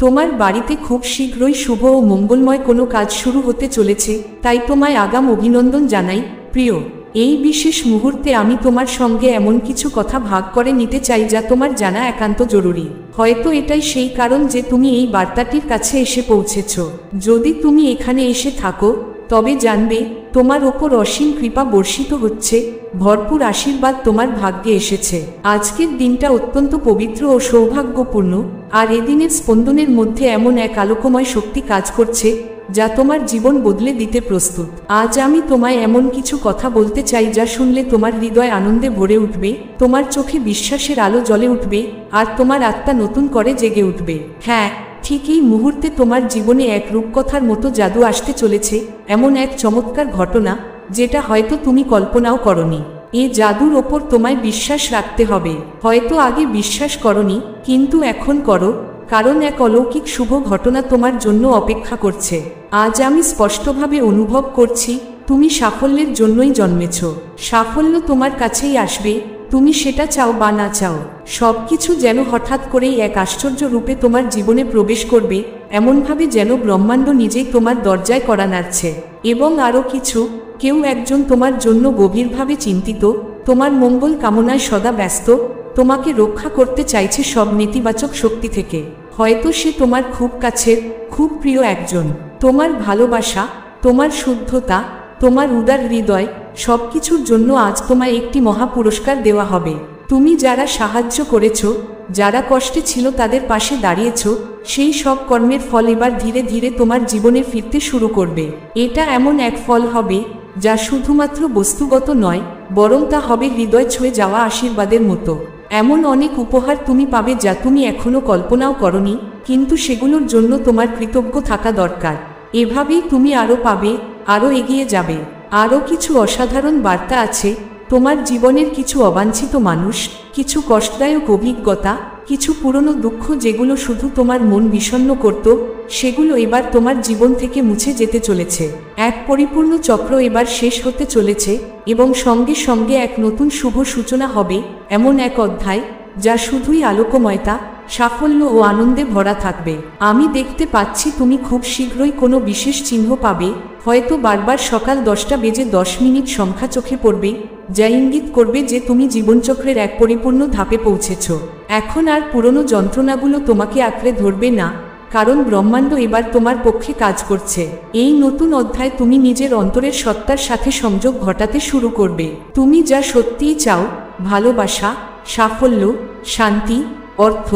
তোমার বাড়িতে খুব শীঘ্রই শুভ ও মঙ্গলময় কোনো কাজ শুরু হতে চলেছে, তাই তোমায় আগাম অভিনন্দন জানাই প্রিয়। এই বিশেষ মুহূর্তে আমি তোমার সঙ্গে এমন কিছু কথা ভাগ করে নিতে চাই যা তোমার জানা একান্ত জরুরি। হয়তো এটাই সেই কারণ যে তুমি এই বার্তাটির কাছে এসে পৌঁছেছ। যদি তুমি এখানে এসে থাকো তবে জানবে তোমার ওপর অসীম কৃপা বর্ষিত হচ্ছে, ভরপুর আশীর্বাদ তোমার ভাগ্যে এসেছে। আজকের দিনটা অত্যন্ত পবিত্র ও সৌভাগ্যপূর্ণ, আর এদিনের স্পন্দনের মধ্যে এমন এক আলোকময় শক্তি কাজ করছে যা তোমার জীবন বদলে দিতে প্রস্তুত। আজ আমি তোমায় এমন কিছু কথা বলতে চাই যা শুনলে তোমার হৃদয় আনন্দে ভরে উঠবে, তোমার চোখে বিশ্বাসের আলো জ্বলে উঠবে, আর তোমার আত্মা নতুন করে জেগে উঠবে। হ্যাঁ, ঠিক এই মুহূর্তে তোমার জীবনে এক রূপকথার মতো জাদু আসতে চলেছে, এমন এক চমৎকার ঘটনা যেটা হয়তো তুমি কল্পনাও করনি। এই জাদুর ওপর তোমায় বিশ্বাস রাখতে হবে। হয়তো আগে বিশ্বাস করনি, কিন্তু এখন করো, কারণ এক অলৌকিক শুভ ঘটনা তোমার জন্য অপেক্ষা করছে। আজ আমি স্পষ্টভাবে অনুভব করছি তুমি সাফল্যের জন্যই জন্মেছ। সাফল্য তোমার কাছেই আসবে, তুমি সেটা চাও বা না চাও। সবকিছু যেন হঠাৎ করেই এক আশ্চর্য রূপে তোমার জীবনে প্রবেশ করবে, এমনভাবে যেন ব্রহ্মাণ্ড নিজেই তোমার দরজায় কড়া নাড়ছে। এবং আরও কিছু, কেউ একজন তোমার জন্য গভীরভাবে চিন্তিত, তোমার মঙ্গল কামনায় সদা ব্যস্ত, তোমাকে রক্ষা করতে চাইছে সব নেতিবাচক শক্তি থেকে। হয়তো সে তোমার খুব কাছের, খুব প্রিয় একজন। তোমার ভালোবাসা, তোমার শুদ্ধতা, তোমার উদার হৃদয়, সবকিছুর জন্য আজ তোমায় একটি মহা পুরস্কার দেওয়া হবে। তুমি যারা সাহায্য করেছ, যারা কষ্টে ছিল তাদের পাশে দাঁড়িয়েছ, সেই সব কর্মের ফল এবার ধীরে ধীরে তোমার জীবনে ফিরতে শুরু করবে। এটা এমন এক ফল হবে যা শুধুমাত্র বস্তুগত নয়, বরং তা হবে হৃদয় ছুঁয়ে যাওয়া আশীর্বাদের মতো। এমন অনেক উপহার তুমি পাবে যা তুমি এখনো কল্পনাও করনি, কিন্তু সেগুলোর জন্য তোমার কৃতজ্ঞ থাকা দরকার। এভাবেই তুমি আরও পাবে, আরও এগিয়ে যাবে। আরও কিছু অসাধারণ বার্তা আছে। তোমার জীবনের কিছু অবাঞ্ছিত মানুষ, কিছু কষ্টদায়ক অভিজ্ঞতা, কিছু পুরনো দুঃখ যেগুলো শুধু তোমার মন বিষণ্ণ করত, সেগুলো এবার তোমার জীবন থেকে মুছে যেতে চলেছে। এক পরিপূর্ণ চক্র এবার শেষ হতে চলেছে, এবং সঙ্গে সঙ্গে এক নতুন শুভ সূচনা হবে, এমন এক অধ্যায় যা শুধুই আলোকময়তা, সাফল্য ও আনন্দে ভরা থাকবে। আমি দেখতে পাচ্ছি তুমি খুব শীঘ্রই কোনো বিশেষ চিহ্ন পাবে। হয়তো বারবার সকাল 10:10 সংখ্যা চোখে পড়বে, যা ইঙ্গিত করবে যে তুমি জীবনচক্রের এক পরিপূর্ণ ধাপে পৌঁছেছ। এখন আর পুরনো যন্ত্রণাগুলো তোমাকে আঁকড়ে ধরবে না, কারণ ব্রহ্মাণ্ড এবার তোমার পক্ষে কাজ করছে। এই নতুন অধ্যায় তুমি নিজের অন্তরের সত্তার সাথে সংযোগ ঘটাতে শুরু করবে। তুমি যা সত্যিই চাও, ভালোবাসা, সাফল্য, শান্তি, অর্থ,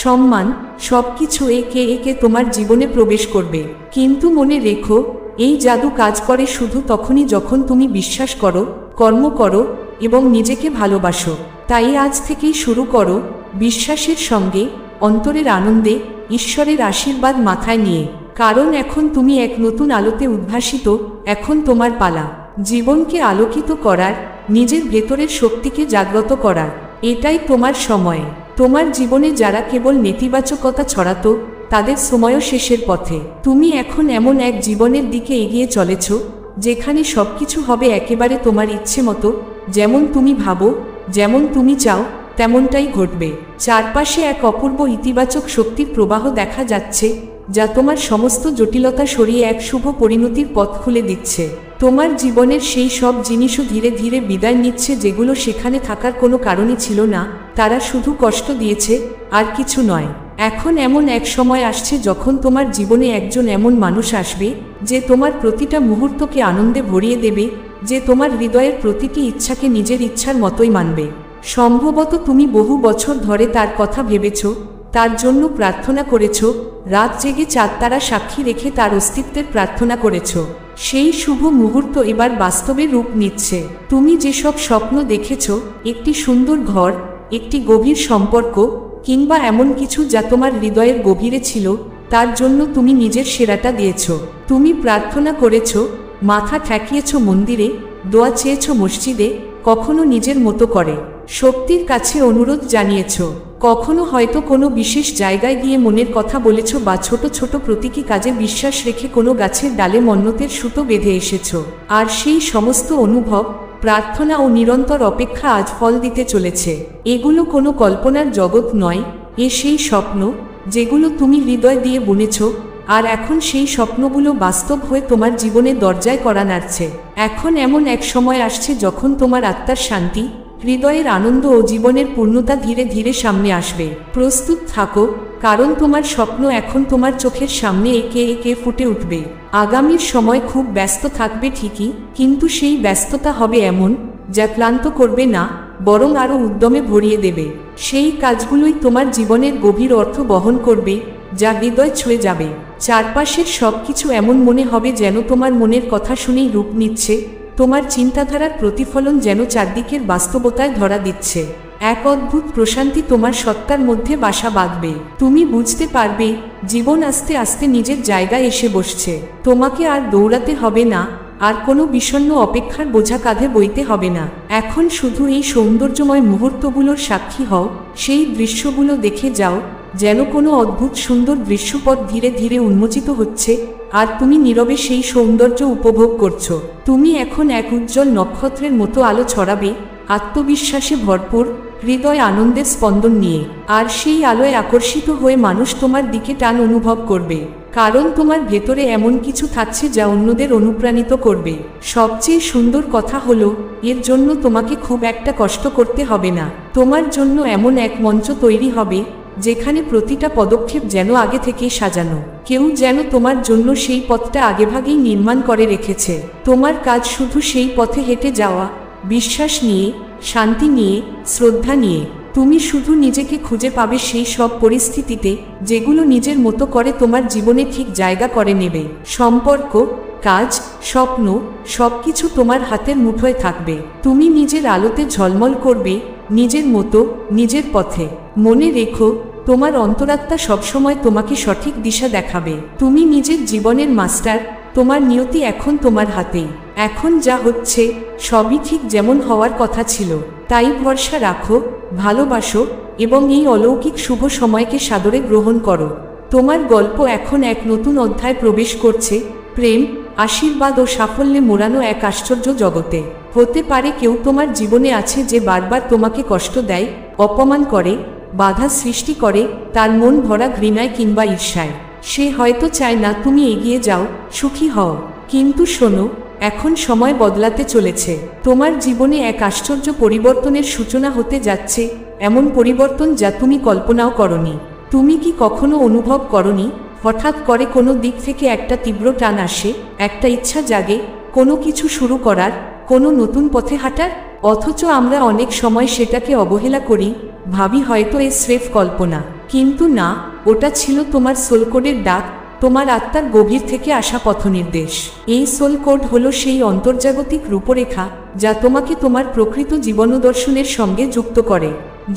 সম্মান, সবকিছু একে একে তোমার জীবনে প্রবেশ করবে। কিন্তু মনে রেখো, এই জাদু কাজ করে শুধু তখনই যখন তুমি বিশ্বাস করো, কর্ম করো এবং নিজেকে ভালোবাসো। তাই আজ থেকেই শুরু করো, বিশ্বাসের সঙ্গে, অন্তরের আনন্দে, ঈশ্বরের আশীর্বাদ মাথায় নিয়ে। কারণ এখন তুমি এক নতুন আলোতে উদ্ভাসিত। এখন তোমার পালা জীবনকে আলোকিত করার, নিজের ভেতরের শক্তিকে জাগ্রত করার। এটাই তোমার সময়। তোমার জীবনে যারা কেবল নেতিবাচকতা ছড়াতো, তাদের সময়ও শেষের পথে। তুমি এখন এমন এক জীবনের দিকে এগিয়ে চলেছ যেখানে সবকিছু হবে একেবারে তোমার ইচ্ছে মতো। যেমন তুমি ভাবো, যেমন তুমি চাও, তেমনটাই ঘটবে। চারপাশে এক অপূর্ব ইতিবাচক শক্তির প্রবাহ দেখা যাচ্ছে, যা তোমার সমস্ত জটিলতা সরিয়ে এক শুভ পরিণতির পথ খুলে দিচ্ছে। তোমার জীবনের সেই সব জিনিসও ধীরে ধীরে বিদায় নিচ্ছে যেগুলো সেখানে থাকার কোনো কারণই ছিল না। তারা শুধু কষ্ট দিয়েছে, আর কিছু নয়। এখন এমন এক সময় আসছে যখন তোমার জীবনে একজন এমন মানুষ আসবে যে তোমার প্রতিটা মুহূর্তকে আনন্দে ভরিয়ে দেবে, যে তোমার হৃদয়ের প্রতিটি ইচ্ছাকে নিজের ইচ্ছার মতোই মানবে। সম্ভবত তুমি বহু বছর ধরে তার কথা ভেবেছ, তার জন্য প্রার্থনা করেছ, রাত জেগে চাঁদ তারা সাক্ষী রেখে তার অস্তিত্বের প্রার্থনা করেছ। সেই শুভ মুহূর্ত এবার বাস্তবে রূপ নিচ্ছে। তুমি যেসব স্বপ্ন দেখেছ, একটি সুন্দর ঘর, একটি গভীর সম্পর্ক, কিংবা এমন কিছু যা তোমার হৃদয়ের গভীরে ছিল, তার জন্য তুমি নিজের সেরাটা দিয়েছ। তুমি প্রার্থনা করেছ, মাথা ঠেকিয়েছ মন্দিরে, দোয়া চেয়েছ মসজিদে, কখনো নিজের মতো করে শক্তির কাছে অনুরোধ জানিয়েছ, কখনো হয়তো কোনো বিশেষ জায়গায় গিয়ে মনের কথা বলেছ, বা ছোট ছোট প্রতীকী কাজে বিশ্বাস রেখে কোনো গাছের ডালে মন্নতের সুতো বেঁধে এসেছ। আর সেই সমস্ত অনুভব, প্রার্থনা ও নিরন্তর অপেক্ষা আজ ফল দিতে চলেছে। এগুলো কোনো কল্পনার জগৎ নয়, এ সেই স্বপ্ন যেগুলো তুমি হৃদয় দিয়ে বুনেছ, আর এখন সেই স্বপ্নগুলো বাস্তব হয়ে তোমার জীবনের দরজায় কড়া নাড়ছে। এখন এমন এক সময় আসছে যখন তোমার আত্মার শান্তি, হৃদয়ের আনন্দ ও জীবনের পূর্ণতা ধীরে ধীরে সামনে আসবে। প্রস্তুত থাকো, কারণ তোমার স্বপ্ন এখন তোমার চোখের সামনে একে একে ফুটে উঠবে। আগামীর সময় খুব ব্যস্ত থাকবে ঠিকই, কিন্তু সেই ব্যস্ততা হবে এমন যা ক্লান্ত করবে না, বরং আরও উদ্যমে ভরিয়ে দেবে। সেই কাজগুলোই তোমার জীবনের গভীর অর্থ বহন করবে, যা হৃদয় ছুঁয়ে যাবে। চারপাশের সব কিছু এমন মনে হবে যেন তোমার মনের কথা শুনেই রূপ নিচ্ছে, তোমার চিন্তাধারার প্রতিফলন যেন চারদিকের বাস্তবতায় ধরা দিচ্ছে। এক অদ্ভুত প্রশান্তি তোমার সত্তার মধ্যে বাসা বাঁধবে। তুমি বুঝতে পারবে জীবন আস্তে আস্তে নিজের জায়গায় এসে বসছে। তোমাকে আর দৌড়াতে হবে না, আর কোনো বিষণ্ণ অপেক্ষার বোঝা কাঁধে বইতে হবে না। এখন শুধু এই সৌন্দর্যময় মুহূর্তগুলোর সাক্ষী হও, সেই দৃশ্যগুলো দেখে যাও যেন কোনো অদ্ভুত সুন্দর দৃশ্যপট ধীরে ধীরে উন্মোচিত হচ্ছে, আর তুমি নীরবে সেই সৌন্দর্য উপভোগ করছো। তুমি এখন এক উজ্জ্বল নক্ষত্রের মতো আলো ছড়াবে, আত্মবিশ্বাসে ভরপুর, হৃদয় আনন্দের স্পন্দন নিয়ে। আর সেই আলোয় আকর্ষিত হয়ে মানুষ তোমার দিকে টান অনুভব করবে, কারণ তোমার ভেতরে এমন কিছু থাকছে যা অন্যদের অনুপ্রাণিত করবে। সবচেয়ে সুন্দর কথা হলো, এর জন্য তোমাকে খুব একটা কষ্ট করতে হবে না। তোমার জন্য এমন এক মঞ্চ তৈরি হবে যেখানে প্রতিটা পদক্ষেপ যেন আগে থেকেই সাজানো। কেউ যেন তোমার জন্য সেই পথটা আগেভাগেই নির্মাণ করে রেখেছে। তোমার কাজ শুধু সেই পথে হেঁটে যাওয়া, বিশ্বাস নিয়ে, শান্তি নিয়ে, শ্রদ্ধা নিয়ে। তুমি শুধু নিজেকে খুঁজে পাবে সেই সব পরিস্থিতিতে যেগুলো নিজের মতো করে তোমার জীবনে ঠিক জায়গা করে নেবে। সম্পর্ক, কাজ, স্বপ্ন, সবকিছু তোমার হাতের মুঠোয় থাকবে। তুমি নিজের আলোতে ঝলমল করবে, নিজের মতো, নিজের পথে। মনে রেখো, তোমার অন্তরাত্মা সবসময় তোমাকে সঠিক দিশা দেখাবে। তুমি নিজের জীবনের মাস্টার, তোমার নিয়তি এখন তোমার হাতেই। এখন যা হচ্ছে সবই ঠিক যেমন হওয়ার কথা ছিল। তাই ভরসা রাখো, ভালোবাসো, এবং এই অলৌকিক শুভ সময়কে সাদরে গ্রহণ করো। তোমার গল্প এখন এক নতুন অধ্যায় প্রবেশ করছে, প্রেম, আশীর্বাদ ও সাফল্যে মোড়ানো এক আশ্চর্য জগতে। হতে পারে কেউ তোমার জীবনে আছে যে বারবার তোমাকে কষ্ট দেয়, অপমান করে, বাধা সৃষ্টি করে, তার মন ভরা ঘৃণায় কিংবা ঈর্ষায়। সে হয়তো চায় না তুমি এগিয়ে যাও, সুখী হও। কিন্তু শোনো, এখন সময় বদলাতে চলেছে। তোমার জীবনে এক আশ্চর্য পরিবর্তনের সূচনা হতে যাচ্ছে, এমন পরিবর্তন যা তুমি কল্পনাও করনি। তুমি কি কখনো অনুভব করনি, হঠাৎ করে কোনো দিক থেকে একটা তীব্র টান আসে, একটা ইচ্ছা জাগে কোনো কিছু শুরু করার, কোনো নতুন পথে হাঁটার? অথচ আমরা অনেক সময় সেটাকে অবহেলা করি, ভাবি হয়তো এ স্রেফ কল্পনা। কিন্তু না, ওটা ছিল তোমার সোলকোডের ডাক, তোমার আত্মার গভীর থেকে আসা পথনির্দেশ। এই সোল কোড হলো সেই অন্তর্জাগতিক রূপরেখা যা তোমাকে তোমার প্রকৃত জীবনদর্শনের সঙ্গে যুক্ত করে।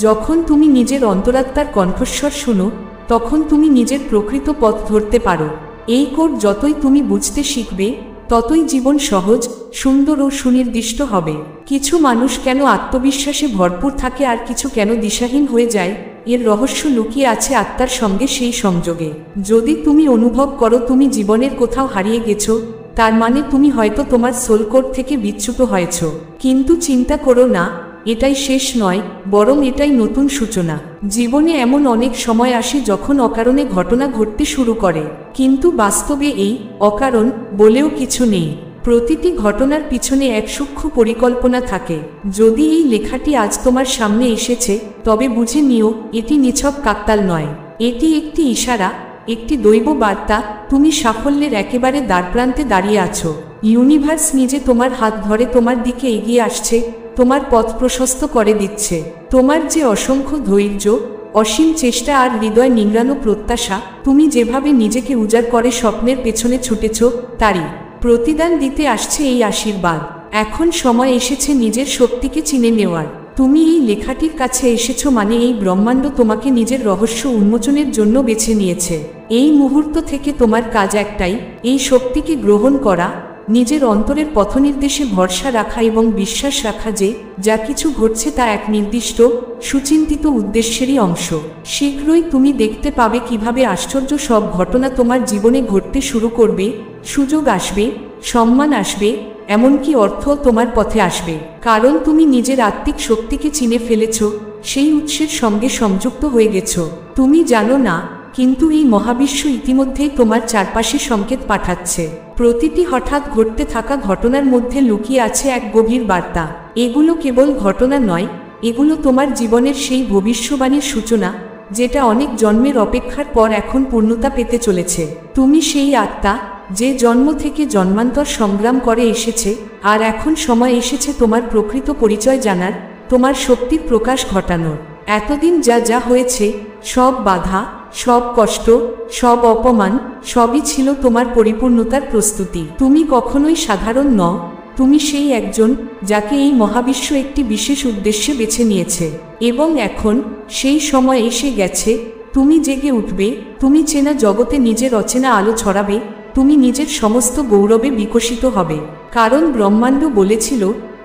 যখন তুমি নিজের অন্তরাত্মার কণ্ঠস্বর শোনো, তখন তুমি নিজের প্রকৃত পথ ধরতে পারো। এই কোড যতই তুমি বুঝতে শিখবে, ততই জীবন সহজ, সুন্দর ও সুনির্দিষ্ট হবে। কিছু মানুষ কেন আত্মবিশ্বাসে ভরপুর থাকে আর কিছু কেন দিশাহীন হয়ে যায়, এর রহস্য লুকিয়ে আছে আত্মার সঙ্গে সেই সংযোগে। যদি তুমি অনুভব করো তুমি জীবনের কোথাও হারিয়ে গেছো, তার মানে তুমি হয়তো তোমার সোল কোড থেকে বিচ্যুত হয়েছ। কিন্তু চিন্তা করো না, এটাই শেষ নয়, বরং এটাই নতুন সূচনা। জীবনে এমন অনেক সময় আসে যখন অকারণে ঘটনা ঘটতে শুরু করে, কিন্তু বাস্তবে এই অকারণ বলেও কিছু নেই। প্রতিটি ঘটনার পিছনে এক সূক্ষ্ম পরিকল্পনা থাকে। যদি এই লেখাটি আজ তোমার সামনে এসেছে, তবে বুঝে নিও এটি নিছক কাকতাল নয়। এটি একটি ইশারা, একটি দৈব বার্তা। তুমি সাফল্যের একেবারে দ্বারপ্রান্তে দাঁড়িয়ে আছো। ইউনিভার্স নিজে তোমার হাত ধরে তোমার দিকে এগিয়ে আসছে, তোমার পথ প্রশস্ত করে দিচ্ছে। তোমার যে অসংখ্য ধৈর্য, অসীম চেষ্টা আর হৃদয় নিংড়ানো প্রত্যাশা, তুমি যেভাবে নিজেকে উজাড় করে স্বপ্নের পেছনে ছুটেছ, তারই প্রতিদান দিতে আসছে এই আশীর্বাদ। এখন সময় এসেছে নিজের শক্তিকে চিনে নেওয়ার। তুমি এই লেখাটির কাছে এসেছো মানে এই ব্রহ্মাণ্ড তোমাকে নিজের রহস্য উন্মোচনের জন্য বেছে নিয়েছে। এই মুহূর্ত থেকে তোমার কাজ একটাই, এই শক্তিকে গ্রহণ করা, নিজের অন্তরের পথনির্দেশে ভরসা রাখা এবং বিশ্বাস রাখা যে যা কিছু ঘটছে তা এক নির্দিষ্ট, সুচিন্তিত উদ্দেশ্যেরই অংশ। শীঘ্রই তুমি দেখতে পাবে কিভাবে আশ্চর্য সব ঘটনা তোমার জীবনে ঘটতে শুরু করবে। সুযোগ আসবে, সম্মান আসবে, এমনকি অর্থ তোমার পথে আসবে। কারণ তুমি নিজের আত্মিক শক্তিকে চিনে ফেলেছ, সেই উৎসের সঙ্গে সংযুক্ত হয়ে গেছ। তুমি জানো না, কিন্তু এই মহাবিশ্ব ইতিমধ্যেই তোমার চারপাশে সংকেত পাঠাচ্ছে। প্রতিটি হঠাৎ ঘটতে থাকা ঘটনার মধ্যে লুকিয়ে আছে এক গভীর বার্তা। এগুলো কেবল ঘটনা নয়, এগুলো তোমার জীবনের সেই ভবিষ্যবাণীর সূচনা, যেটা অনেক জন্মের অপেক্ষার পর এখন পূর্ণতা পেতে চলেছে। তুমি সেই আত্মা যে জন্ম থেকে জন্মান্তর সংগ্রাম করে এসেছে, আর এখন সময় এসেছে তোমার প্রকৃত পরিচয় জানার, তোমার শক্তির প্রকাশ ঘটানোর। এতদিন যা যা হয়েছে, সব বাধা, সব কষ্ট, সব অপমান, সবই ছিল তোমার পরিপূর্ণতার প্রস্তুতি। তুমি কখনোই সাধারণ নও, তুমি সেই একজন যাকে এই মহাবিশ্ব একটি বিশেষ উদ্দেশ্যে বেছে নিয়েছে। এবং এখন সেই সময় এসে গেছে, তুমি জেগে উঠবে, তুমি চেনা জগতে নিজের অচেনা আলো ছড়াবে, তুমি নিজের সমস্ত গৌরবে বিকশিত হবে। কারণ ব্রহ্মাণ্ড বলেছিল,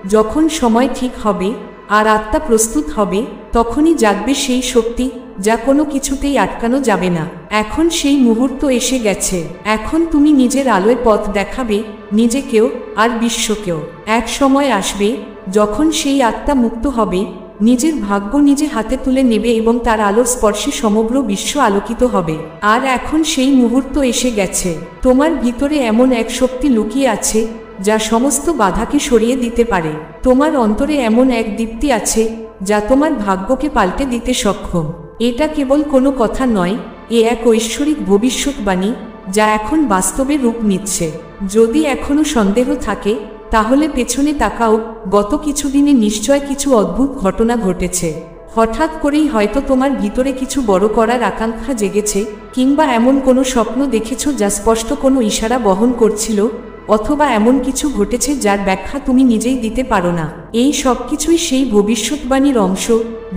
যখন সময় ঠিক হবে আর আত্মা প্রস্তুত হবে, তখনই জাগবে সেই শক্তি যা কোনো কিছুতেই আটকানো যাবে না। এখন সেই মুহূর্ত এসে গেছে। এখন তুমি নিজের আলোয় পথ দেখাবে, নিজেকেও আর বিশ্বকেও। এক সময় আসবে যখন সেই আত্মা মুক্ত হবে, নিজের ভাগ্য নিজে হাতে তুলে নেবে এবং তার আলোর স্পর্শে সমগ্র বিশ্ব আলোকিত হবে। আর এখন সেই মুহূর্ত এসে গেছে। তোমার ভিতরে এমন এক শক্তি লুকিয়ে আছে যা সমস্ত বাধাকে সরিয়ে দিতে পারে। তোমার অন্তরে এমন এক দীপ্তি আছে যা তোমার ভাগ্যকে পাল্টে দিতে সক্ষম। এটা কেবল কোনো কথা নয়, এ এক ঐশ্বরিক ভবিষ্যৎবাণী যা এখন বাস্তবে রূপ নিচ্ছে। যদি এখনো সন্দেহ থাকে, তাহলে পেছনে তাকাও। গত কিছুদিনে নিশ্চয় কিছু অদ্ভুত ঘটনা ঘটেছে। হঠাৎ করেই হয়তো তোমার ভিতরে কিছু বড় করার আকাঙ্ক্ষা জেগেছে, কিংবা এমন কোনো স্বপ্ন দেখেছ যা স্পষ্ট কোনো ইশারা বহন করছিল, অথবা এমন কিছু ঘটেছে যার ব্যাখ্যা তুমি নিজেই দিতে পারো না। এই সব কিছুই সেই ভবিষ্যৎবাণীর অংশ,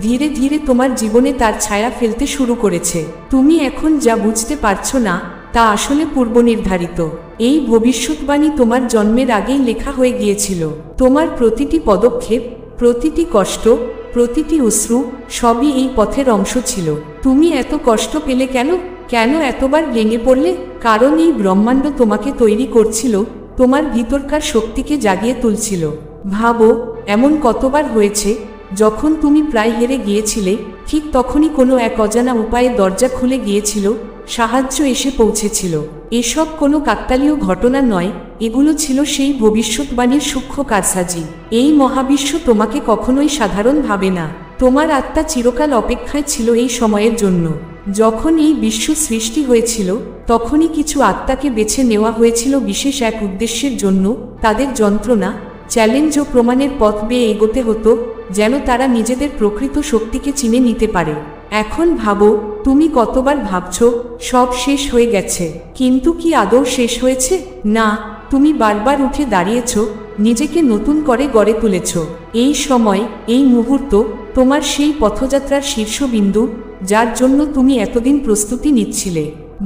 ধীরে ধীরে তোমার জীবনে তার ছায়া ফেলতে শুরু করেছে। তুমি এখন যা বুঝতে পারছো না, তা আসলে পূর্বনির্ধারিত। এই ভবিষ্যৎবাণী তোমার জন্মের আগেই লেখা হয়ে গিয়েছিল। তোমার প্রতিটি পদক্ষেপ, প্রতিটি কষ্ট, প্রতিটি অশ্রু, সবই এই পথের অংশ ছিল। তুমি এত কষ্ট পেলে কেন? কেন এতবার ভেঙে পড়লে? কারণ এই ব্রহ্মাণ্ড তোমাকে তৈরি করছিল, তোমার ভিতরকার শক্তিকে জাগিয়ে তুলছিল। ভাবো, এমন কতবার হয়েছে যখন তুমি প্রায় হেরে গিয়েছিলে, ঠিক তখনই কোনো এক অজানা উপায়ে দরজা খুলে গিয়েছিল, সাহায্য এসে পৌঁছেছিল। এসব কোনো কাকতালীয় ঘটনা নয়, এগুলো ছিল সেই ভবিষ্যৎবাণীর সূক্ষ্ম কারসাজি। এই মহাবিশ্ব তোমাকে কখনোই সাধারণ ভাবে না। তোমার আত্মা চিরকাল অপেক্ষায় ছিল এই সময়ের জন্য। যখন এই বিশ্ব সৃষ্টি হয়েছিল, তখনই কিছু আত্মাকে বেছে নেওয়া হয়েছিল বিশেষ এক উদ্দেশ্যের জন্য। তাদের যন্ত্রণা, চ্যালেঞ্জ ও প্রমাণের পথ বেয়ে এগোতে হতো, যেন তারা নিজেদের প্রকৃত শক্তিকে চিনে নিতে পারে। এখন ভাবো, তুমি কতবার ভাবছো সব শেষ হয়ে গেছে, কিন্তু কি আদৌ শেষ হয়েছে? না, তুমি বারবার উঠে দাঁড়িয়েছ, নিজেকে নতুন করে গড়ে তুলেছ। এই সময়, এই মুহূর্ত তোমার সেই পথযাত্রার শীর্ষবিন্দু, যার জন্য তুমি এতদিন প্রস্তুতি নিচ্ছিলে।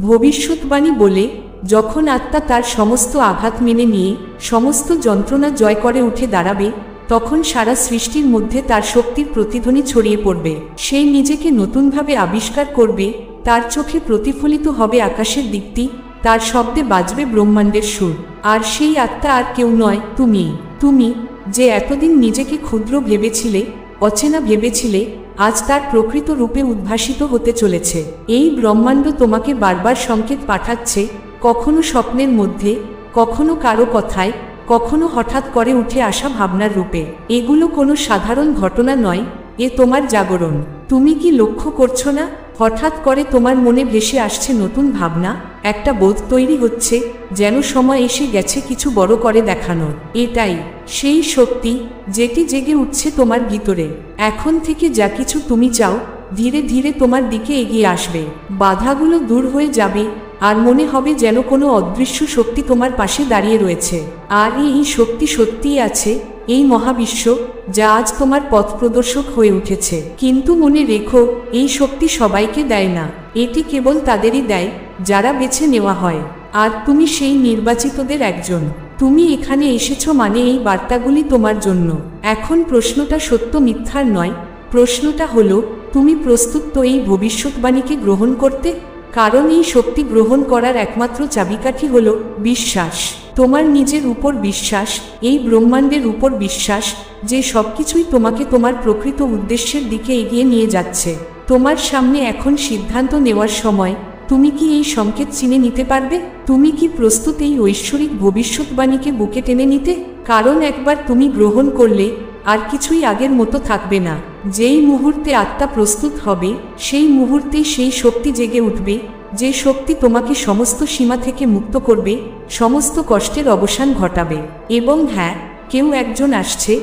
ভবিষ্যৎবাণী বলে, যখন আত্মা তার সমস্ত আঘাত মেনে নিয়ে সমস্ত যন্ত্রণা জয় করে উঠে দাঁড়াবে, তখন সারা সৃষ্টির মধ্যে তার শক্তির প্রতিধ্বনি ছড়িয়ে পড়বে। সে নিজেকে নতুনভাবে আবিষ্কার করবে, তার চোখে প্রতিফলিত হবে আকাশের দীপ্তি, তার শব্দে বাজবে ব্রহ্মাণ্ডের সুর। আর সেই আত্মা আর কেউ নয়, তুমি। তুমি যে এতদিন নিজেকে ক্ষুদ্র ভেবেছিলে, অচেনা ভেবেছিলে, আজ তার প্রকৃত রূপে উদ্ভাসিত হতে চলেছে। এই ব্রহ্মাণ্ড তোমাকে বারবার সংকেত পাঠাচ্ছে, কখনো স্বপ্নের মধ্যে, কখনো কারো কথায়, কখনো হঠাৎ করে উঠে আসা ভাবনার রূপে। এগুলো কোনো সাধারণ ঘটনা নয়, এ তোমার জাগরণ। তুমি কি লক্ষ্য করছো না? হঠাৎ করে তোমার মনে ভেসে আসছে নতুন ভাবনা, একটা বোধ তৈরি হচ্ছে, যেন সময় এসে গেছে কিছু বড় করে দেখানোর। এটাই সেই শক্তি যেটি জেগে উঠছে তোমার ভিতরে। এখন থেকে যা কিছু তুমি চাও, ধীরে ধীরে তোমার দিকে এগিয়ে আসবে। বাধাগুলো দূর হয়ে যাবে, আর মনে হবে যেন কোনো অদৃশ্য শক্তি তোমার পাশে দাঁড়িয়ে রয়েছে। আর এই শক্তি সত্যিই আছে, এই মহাবিশ্ব যা আজ তোমার পথ প্রদর্শক হয়ে উঠেছে। কিন্তু মনে রেখো, এই শক্তি সবাইকে দেয় না, এটি কেবল তাদেরই দেয় যারা বেছে নেওয়া হয়। আর তুমি সেই নির্বাচিতদের একজন। তুমি এখানে এসেছো মানে এই বার্তাগুলি তোমার জন্য। এখন প্রশ্নটা সত্য মিথ্যার নয়, প্রশ্নটা হলো, তুমি প্রস্তুত তো এই ভবিষ্যৎবাণীকে গ্রহণ করতে? কারণ এই শক্তি গ্রহণ করার একমাত্র চাবিকাঠি হলো বিশ্বাস। তোমার নিজের উপর বিশ্বাস, এই ব্রহ্মাণ্ডের উপর বিশ্বাস, যে সবকিছুই তোমাকে তোমার প্রকৃত উদ্দেশ্যের দিকে এগিয়ে নিয়ে যাচ্ছে। তোমার সামনে এখন সিদ্ধান্ত নেওয়ার সময়, তুমি কি এই সংকেত চিনে নিতে পারবে? তুমি কি প্রস্তুত এই ঐশ্বরিক ভবিষ্যৎবাণীকে বুকে টেনে নিতে? কারণ একবার তুমি গ্রহণ করলে আর কিছুই আগের মতো থাকবে না। যেই মুহূর্তে আত্মা প্রস্তুত হবে সেই মুহূর্তেই সেই শক্তি জেগে উঠবে, যে শক্তি তোমাকে সমস্ত সীমা থেকে মুক্ত করবে, সমস্ত কষ্টের অবসান ঘটাবে। এবং হ্যাঁ, কেউ একজন আসছে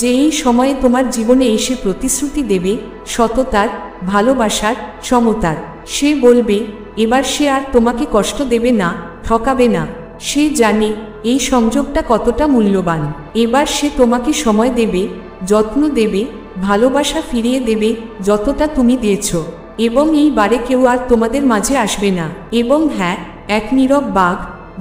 যে এই সময়ে তোমার জীবনে এসে প্রতিশ্রুতি দেবে সততার, ভালোবাসার, সমতার। সে বলবে এবার সে আর তোমাকে কষ্ট দেবে না, ঠকাবে না। সে জানে এই সংযোগটা কতটা মূল্যবান। এবার সে তোমাকে সময় দেবে, যত্ন দেবে, ভালোবাসা ফিরিয়ে দেবে যতটা তুমি দিয়েছ। এবং এই বারে কেউ আর তোমাদের মাঝে আসবে না। এবং হ্যাঁ, এক নীরব বাঘ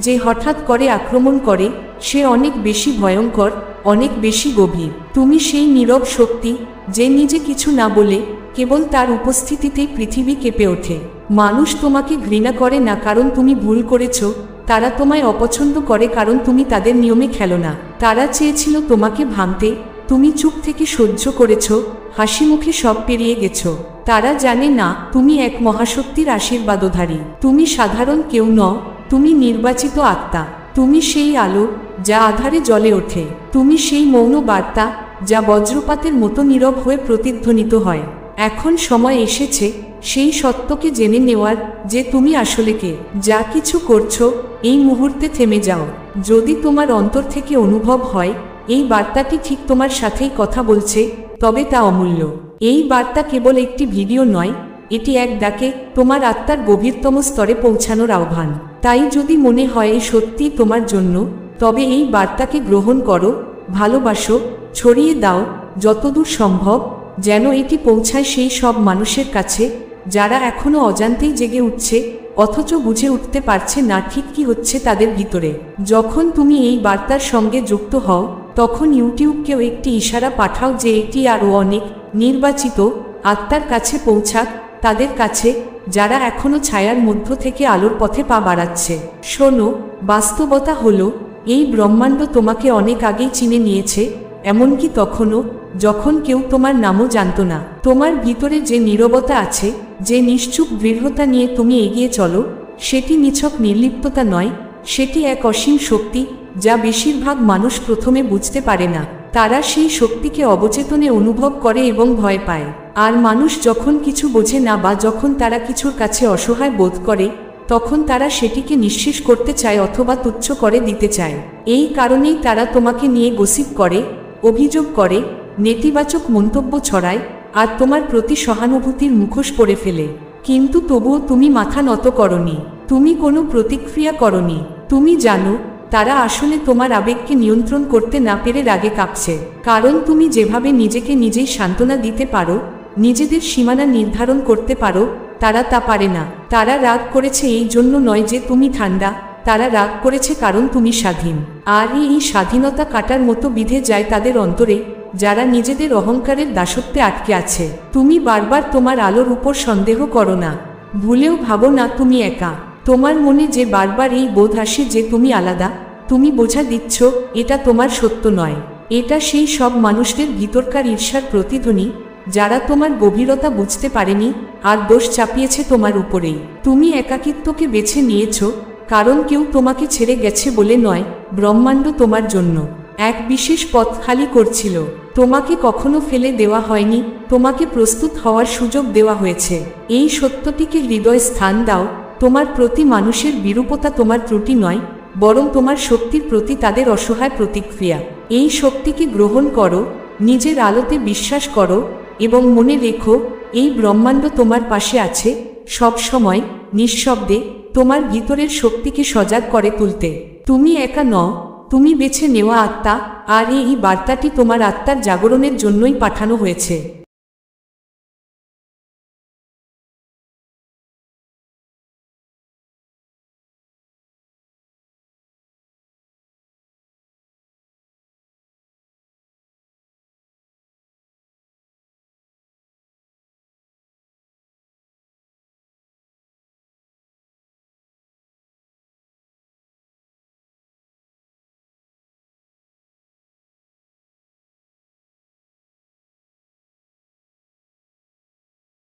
যে হঠাৎ করে আক্রমণ করে সে অনেক বেশি ভয়ঙ্কর, অনেক বেশি গভীর। তুমি সেই নীরব শক্তি যে নিজে কিছু না বলে কেবল তার উপস্থিতিতেই পৃথিবী কেঁপে ওঠে। মানুষ তোমাকে ঘৃণা করে না কারণ তুমি ভুল করেছ, তারা তোমায় অপছন্দ করে কারণ তুমি তাদের নিয়মে খেলো না। তারা চেয়েছিল তোমাকে ভাঙতে, তুমি চুপ থেকে সহ্য করেছ, হাসি মুখে সব পেরিয়ে গেছো। তারা জানে না তুমি এক মহাশক্তির আশীর্বাদধারী। তুমি সাধারণ কেউ নও, তুমি নির্বাচিত আত্মা। তুমি সেই আলো যা আধারে জ্বলে ওঠে। তুমি সেই মৌন বার্তা যা বজ্রপাতের মতো নীরব হয়ে প্রতিধ্বনিত হয়। এখন সময় এসেছে সেই সত্যকে জেনে নেওয়ার যে তুমি আসলে কে। যা কিছু করছো এই মুহূর্তে থেমে যাও। যদি তোমার অন্তর থেকে অনুভব হয় এই বার্তাটি ঠিক তোমার সাথেই কথা বলছে, তবে তা অমূল্য। এই বার্তা কেবল একটি ভিডিও নয়, এটি এক ডাকে তোমার আত্মার গভীরতম স্তরে পৌঁছানোর আহ্বান। তাই যদি মনে হয় এই সত্যি তোমার জন্য, তবে এই বার্তাকে গ্রহণ করো, ভালোবাসো, ছড়িয়ে দাও যতদূর সম্ভব, যেন এটি পৌঁছায় সেই সব মানুষের কাছে যারা এখনো অজান্তেই জেগে উঠছে অথচ বুঝে উঠতে পারছে না ঠিক কি হচ্ছে তাদের ভিতরে। যখন তুমি এই বার্তার সঙ্গে যুক্ত হও তখন ইউটিউবকেও একটি ইশারা পাঠাও যে এটি আরও অনেক নির্বাচিত আত্মার কাছে পৌঁছাক, তাদের কাছে যারা এখনো ছায়ার মধ্য থেকে আলোর পথে পা বাড়াচ্ছে। শোনো, বাস্তবতা হলো এই ব্রহ্মাণ্ড তোমাকে অনেক আগেই চিনে নিয়েছে, এমনকি তখনও যখন কেউ তোমার নামও জানত না। তোমার ভিতরে যে নীরবতা আছে, যে নিশ্চুপ দৃঢ়তা নিয়ে তুমি এগিয়ে চলো, সেটি নিছক নির্লিপ্ততা নয়, সেটি এক অসীম শক্তি যা বেশিরভাগ মানুষ প্রথমে বুঝতে পারে না। তারা সেই শক্তিকে অবচেতনে অনুভব করে এবং ভয় পায়। আর মানুষ যখন কিছু বোঝে না বা যখন তারা কিছুর কাছে অসহায় বোধ করে, তখন তারা সেটিকে নিঃশেষ করতে চায় অথবা তুচ্ছ করে দিতে চায়। এই কারণেই তারা তোমাকে নিয়ে গসিপ করে, অভিযোগ করে, নেতিবাচক মন্তব্য ছড়ায় আর তোমার প্রতি সহানুভূতির মুখোশ পরে ফেলে। কিন্তু তবুও তুমি মাথা নত করনি, তুমি কোনো প্রতিক্রিয়া করনি। তুমি জানো তারা আসলে তোমার আবেগকে নিয়ন্ত্রণ করতে না পেরে রাগে কাঁপছে। কারণ তুমি যেভাবে নিজেকে নিজেই সান্ত্বনা দিতে পারো, নিজেদের সীমানা নির্ধারণ করতে পারো, তারা তা পারে না। তারা রাগ করেছে এই জন্য নয় যে তুমি ঠান্ডা, তারা রাগ করেছে কারণ তুমি স্বাধীন। আর এই স্বাধীনতা কাটার মতো বিধে যায় তাদের অন্তরে, যারা নিজেদের অহংকারের দাসত্বে আটকে আছে। তুমি বারবার তোমার আলোর উপর সন্দেহ করো না, ভুলেও ভাবো না তুমি একা। তোমার মনে যে বারবার এই বোধ আসে যে তুমি আলাদা, তুমি বোঝা দিচ্ছ এটা তোমার সত্য নয়। এটা সেই সব মানুষদের ভিতরকার ঈর্ষার প্রতিধ্বনি যারা তোমার গভীরতা বুঝতে পারেনি আর দোষ চাপিয়েছে তোমার উপরেই। তুমি একাকিত্বকে বেছে নিয়েছ কারণ কেউ তোমাকে ছেড়ে গেছে বলে নয়, ব্রহ্মাণ্ড তোমার জন্য এক বিশেষ পথ খালি করছিল। তোমাকে কখনো ফেলে দেওয়া হয়নি, তোমাকে প্রস্তুত হওয়ার সুযোগ দেওয়া হয়েছে। এই সত্যটিকে হৃদয় স্থান দাও। তোমার প্রতি মানুষের বিরূপতা তোমার ত্রুটি নয়, বরং তোমার শক্তির প্রতি তাদের অসহায় প্রতিক্রিয়া। এই শক্তিকে গ্রহণ করো, নিজের আলোতে বিশ্বাস করো এবং মনে রেখো এই ব্রহ্মাণ্ড তোমার পাশে আছে সব সময়, নিঃশব্দে, তোমার ভিতরের শক্তিকে সজাগ করে তুলতে। তুমি একা নও, তুমি বেছে নেওয়া আত্মা। আর এই বার্তাটি তোমার আত্মার জাগরণের জন্যই পাঠানো হয়েছে।